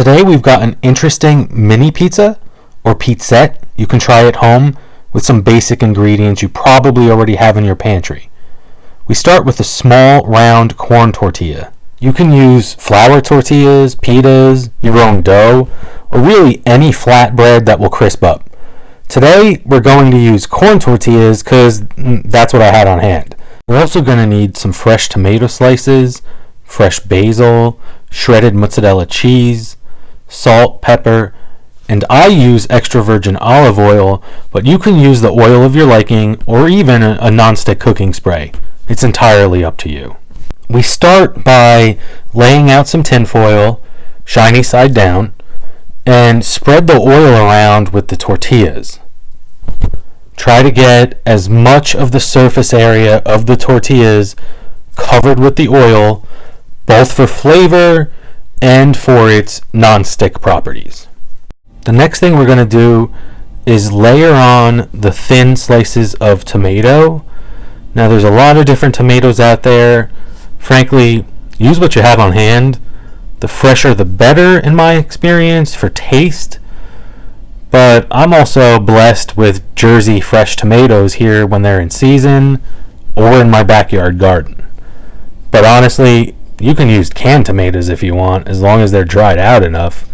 Today we've got an interesting mini pizza, or pizzette, you can try at home with some basic ingredients you probably already have in your pantry. We start with a small round corn tortilla. You can use flour tortillas, pitas, your own dough, or really any flatbread that will crisp up. Today we're going to use corn tortillas because that's what I had on hand. We're also going to need some fresh tomato slices, fresh basil, shredded mozzarella cheese, salt, pepper, and I use extra virgin olive oil, but you can use the oil of your liking or even a non-stick cooking spray. It's entirely up to you. We start by laying out some tin foil, shiny side down, and spread the oil around with the tortillas. Try to get as much of the surface area of the tortillas covered with the oil, both for flavor and for its non-stick properties. The next thing we're going to do is layer on the thin slices of tomato. Now there's a lot of different tomatoes out there. Frankly, use what you have on hand. The fresher the better in my experience for taste. But I'm also blessed with Jersey fresh tomatoes here when they're in season or in my backyard garden. But honestly, you can use canned tomatoes if you want, as long as they're dried out enough.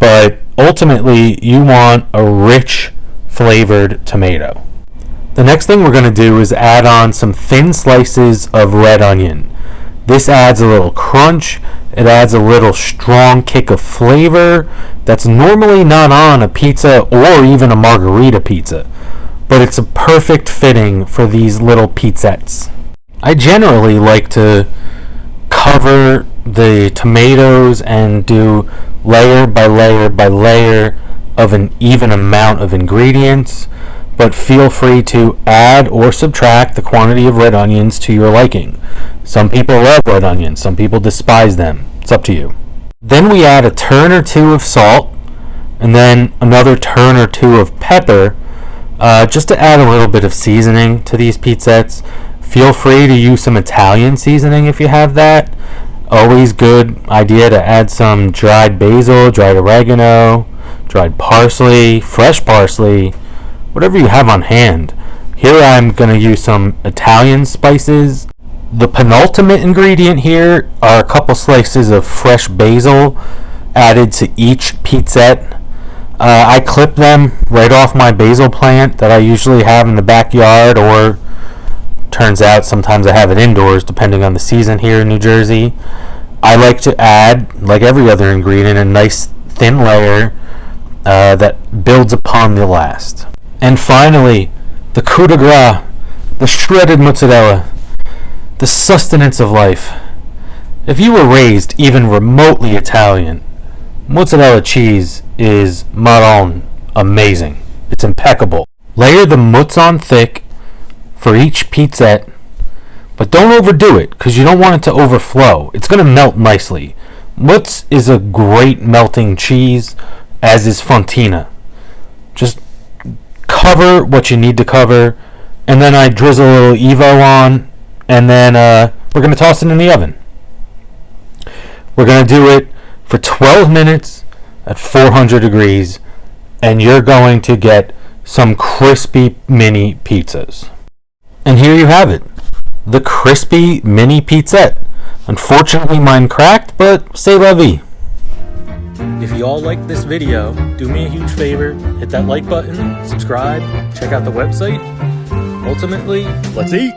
But ultimately, you want a rich, flavored tomato. The next thing we're going to do is add on some thin slices of red onion. This adds a little crunch. It adds a little strong kick of flavor that's normally not on a pizza or even a margarita pizza. But it's a perfect fitting for these little pizzettes. I generally like to cover the tomatoes and do layer by layer by layer of an even amount of ingredients, but feel free to add or subtract the quantity of red onions to your liking. Some people love red onions, some people despise them. It's up to you. Then we add a turn or two of salt and then another turn or two of pepper, just to add a little bit of seasoning to these pizzettes. Feel free to use some Italian seasoning if you have that. Always good idea to add some dried basil, dried oregano, dried parsley, fresh parsley, whatever you have on hand. Here I'm going to use some Italian spices. The penultimate ingredient here are a couple slices of fresh basil added to each pizzette. I clip them right off my basil plant that I usually have in the backyard, or turns out sometimes I have it indoors depending on the season here in New Jersey. I like to add, like every other ingredient, a nice thin layer that builds upon the last. And finally, the coup de grace, the shredded mozzarella, the sustenance of life. If you were raised even remotely Italian, mozzarella cheese is marron amazing. It's impeccable. Layer the mozz on thick for each pizzette, but don't overdo it because you don't want it to overflow. It's going to melt nicely. Mozz is a great melting cheese, as is fontina. Just cover what you need to cover, and then I drizzle a little Evo on, and then we're going to toss it in the oven. We're going to do it for 12 minutes at 400 degrees, and you're going to get some crispy mini pizzas. And here you have it, the crispy mini pizzette. Unfortunately mine cracked, but c'est la vie. If you all liked this video, do me a huge favor, hit that like button, subscribe, check out the website. Ultimately, let's eat!